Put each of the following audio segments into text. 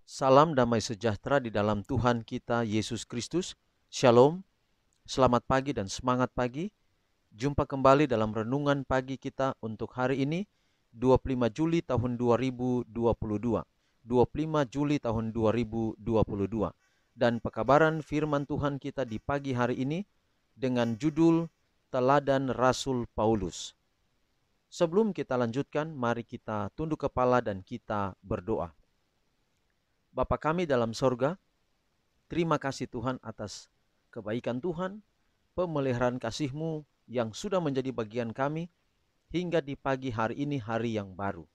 Salam damai sejahtera di dalam Tuhan kita Yesus Kristus. Shalom, selamat pagi dan semangat pagi. Jumpa kembali dalam renungan pagi kita untuk hari ini 25 Juli tahun 2022. 25 Juli tahun 2022. Dan pekabaran firman Tuhan kita di pagi hari ini dengan judul Teladan Rasul Paulus. Sebelum kita lanjutkan, mari kita tunduk kepala dan kita berdoa. Bapa kami dalam sorga, terima kasih Tuhan atas kebaikan Tuhan, pemeliharaan kasih-Mu yang sudah menjadi bagian kami hingga di pagi hari ini, hari yang baru.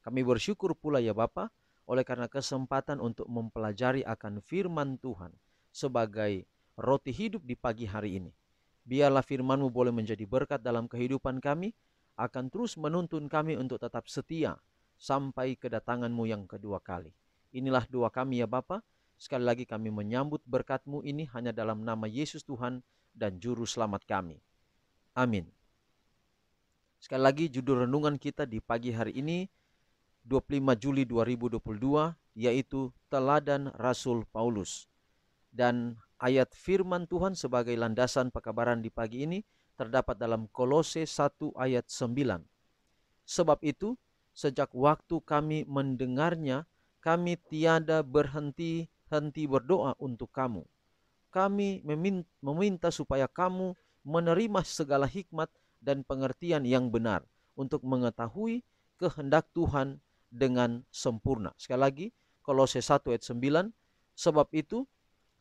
Kami bersyukur pula ya Bapa, oleh karena kesempatan untuk mempelajari akan firman Tuhan sebagai roti hidup di pagi hari ini. Biarlah firman-Mu boleh menjadi berkat dalam kehidupan kami, akan terus menuntun kami untuk tetap setia sampai kedatangan-Mu yang kedua kali. Inilah doa kami ya Bapa. Sekali lagi kami menyambut berkat-Mu ini hanya dalam nama Yesus Tuhan dan Juru Selamat kami. Amin. Sekali lagi judul renungan kita di pagi hari ini 25 Juli 2022 yaitu Teladan Rasul Paulus. Dan ayat firman Tuhan sebagai landasan pekabaran di pagi ini terdapat dalam Kolose 1 ayat 9. Sebab itu, sejak waktu kami mendengarnya, kami tiada berhenti-henti berdoa untuk kamu. Kami meminta supaya kamu menerima segala hikmat dan pengertian yang benar untuk mengetahui kehendak Tuhan dengan sempurna. Sekali lagi, Kolose 1 ayat 9, sebab itu,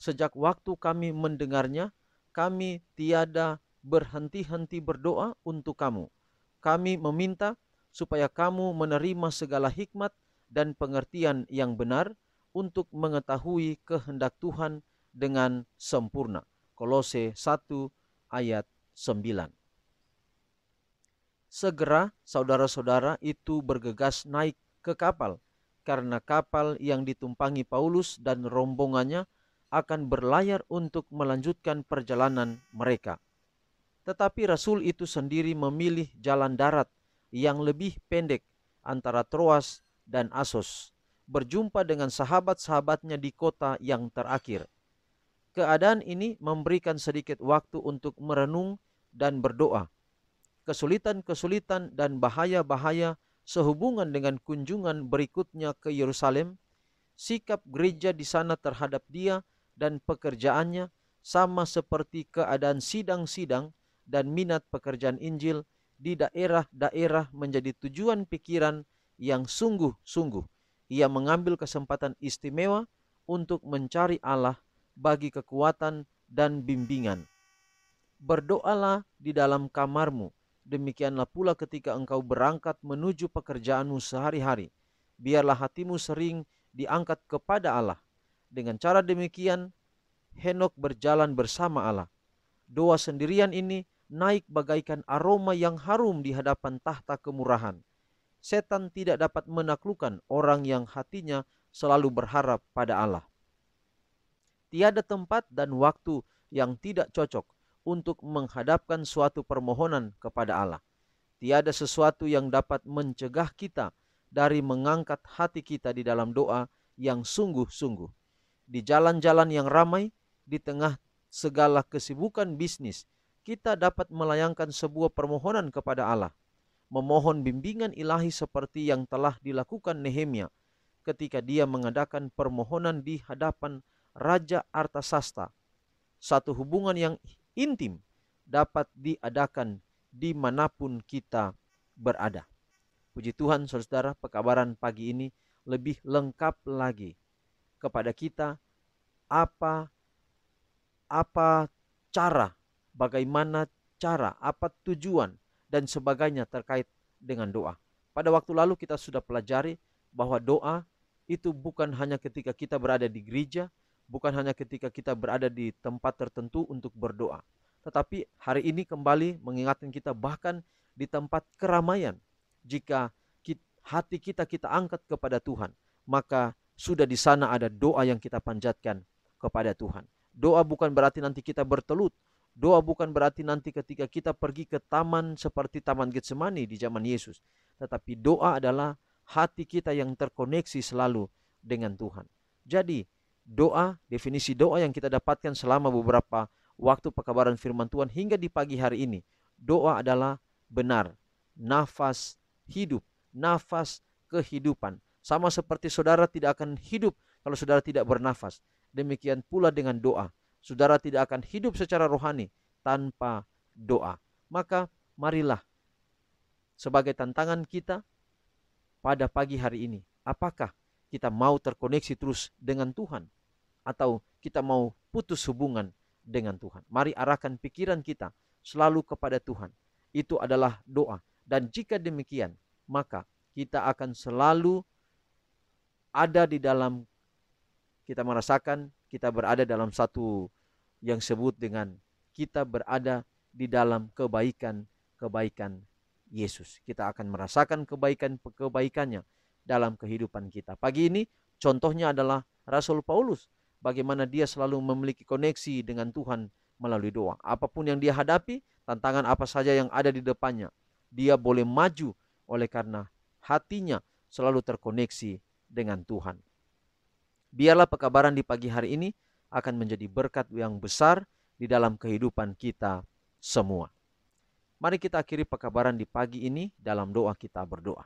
sejak waktu kami mendengarnya, kami tiada berhenti-henti berdoa untuk kamu. Kami meminta supaya kamu menerima segala hikmat dan pengertian yang benar untuk mengetahui kehendak Tuhan dengan sempurna. Kolose 1 ayat 9. Segera saudara-saudara itu bergegas naik ke kapal, karena kapal yang ditumpangi Paulus dan rombongannya akan berlayar untuk melanjutkan perjalanan mereka. Tetapi Rasul itu sendiri memilih jalan darat yang lebih pendek antara Troas dan Asos, berjumpa dengan sahabat-sahabatnya di kota yang terakhir. Keadaan ini memberikan sedikit waktu untuk merenung dan berdoa. Kesulitan-kesulitan dan bahaya-bahaya sehubungan dengan kunjungan berikutnya ke Yerusalem, sikap gereja di sana terhadap dia dan pekerjaannya sama seperti keadaan sidang-sidang dan minat pekerjaan Injil di daerah-daerah menjadi tujuan pikiran yang sungguh-sungguh. Ia mengambil kesempatan istimewa untuk mencari Allah bagi kekuatan dan bimbingan. Berdoalah di dalam kamarmu, demikianlah pula ketika engkau berangkat menuju pekerjaanmu sehari-hari. Biarlah hatimu sering diangkat kepada Allah. Dengan cara demikian, Henok berjalan bersama Allah. Doa sendirian ini naik bagaikan aroma yang harum di hadapan tahta kemurahan. Setan tidak dapat menaklukkan orang yang hatinya selalu berharap pada Allah. Tiada tempat dan waktu yang tidak cocok untuk menghadapkan suatu permohonan kepada Allah. Tiada sesuatu yang dapat mencegah kita dari mengangkat hati kita di dalam doa yang sungguh-sungguh. Di jalan-jalan yang ramai, di tengah segala kesibukan bisnis, kita dapat melayangkan sebuah permohonan kepada Allah. Memohon bimbingan ilahi seperti yang telah dilakukan Nehemia ketika dia mengadakan permohonan di hadapan Raja Artasasta. Satu hubungan yang intim dapat diadakan dimanapun kita berada. Puji Tuhan saudara, pekabaran pagi ini lebih lengkap lagi kepada kita apa cara, bagaimana cara, apa tujuan dan sebagainya terkait dengan doa. Pada waktu lalu kita sudah pelajari bahwa doa itu bukan hanya ketika kita berada di gereja, bukan hanya ketika kita berada di tempat tertentu untuk berdoa. Tetapi hari ini kembali mengingatkan kita bahkan di tempat keramaian. Jika hati kita angkat kepada Tuhan, maka sudah di sana ada doa yang kita panjatkan kepada Tuhan. Doa bukan berarti nanti kita bertelut. Doa bukan berarti nanti ketika kita pergi ke taman seperti Taman Getsemani di zaman Yesus. Tetapi doa adalah hati kita yang terkoneksi selalu dengan Tuhan. Jadi doa, definisi doa yang kita dapatkan selama beberapa waktu pekabaran firman Tuhan hingga di pagi hari ini, doa adalah benar, nafas hidup, nafas kehidupan. Sama seperti saudara tidak akan hidup kalau saudara tidak bernafas. Demikian pula dengan doa. Saudara tidak akan hidup secara rohani tanpa doa. Maka marilah sebagai tantangan kita pada pagi hari ini, apakah kita mau terkoneksi terus dengan Tuhan atau kita mau putus hubungan dengan Tuhan? Mari arahkan pikiran kita selalu kepada Tuhan. Itu adalah doa. Dan jika demikian, maka kita akan selalu ada di dalam, kita merasakan kita berada dalam satu yang sebut dengan kita berada di dalam kebaikan Yesus. Kita akan merasakan kebaikannya dalam kehidupan kita. Pagi ini contohnya adalah Rasul Paulus. Bagaimana dia selalu memiliki koneksi dengan Tuhan melalui doa. Apapun yang dia hadapi, tantangan apa saja yang ada di depannya, dia boleh maju oleh karena hatinya selalu terkoneksi dengan Tuhan. Biarlah pekabaran di pagi hari ini akan menjadi berkat yang besar di dalam kehidupan kita semua. Mari kita akhiri pekabaran di pagi ini dalam doa. Kita berdoa.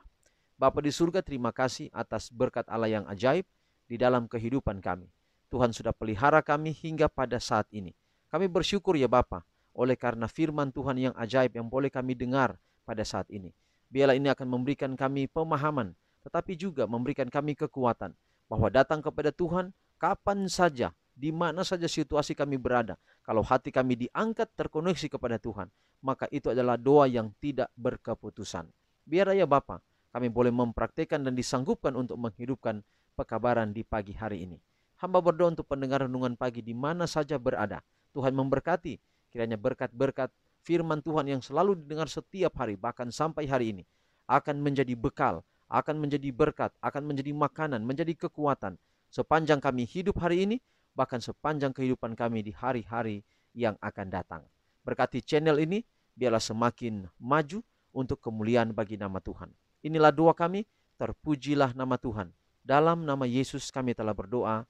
Bapa di surga, terima kasih atas berkat Allah yang ajaib di dalam kehidupan kami. Tuhan sudah pelihara kami hingga pada saat ini. Kami bersyukur ya Bapa, oleh karena firman Tuhan yang ajaib yang boleh kami dengar pada saat ini. Biarlah ini akan memberikan kami pemahaman, tetapi juga memberikan kami kekuatan bahwa datang kepada Tuhan kapan saja, di mana saja situasi kami berada. Kalau hati kami diangkat terkoneksi kepada Tuhan, maka itu adalah doa yang tidak berkeputusan. Biar ya Bapa, kami boleh mempraktikkan dan disanggupkan untuk menghidupkan pekabaran di pagi hari ini. Hamba berdoa untuk pendengar renungan pagi di mana saja berada. Tuhan memberkati, kiranya berkat-berkat firman Tuhan yang selalu didengar setiap hari, bahkan sampai hari ini, akan menjadi bekal, akan menjadi berkat, akan menjadi makanan, menjadi kekuatan sepanjang kami hidup hari ini, bahkan sepanjang kehidupan kami di hari-hari yang akan datang. Berkati channel ini, biarlah semakin maju untuk kemuliaan bagi nama Tuhan. Inilah doa kami, terpujilah nama Tuhan. Dalam nama Yesus kami telah berdoa.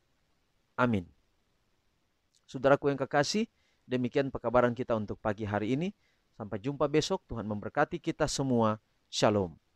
Amin. Saudaraku yang kekasih, demikian pekabaran kita untuk pagi hari ini. Sampai jumpa besok. Tuhan memberkati kita semua. Shalom.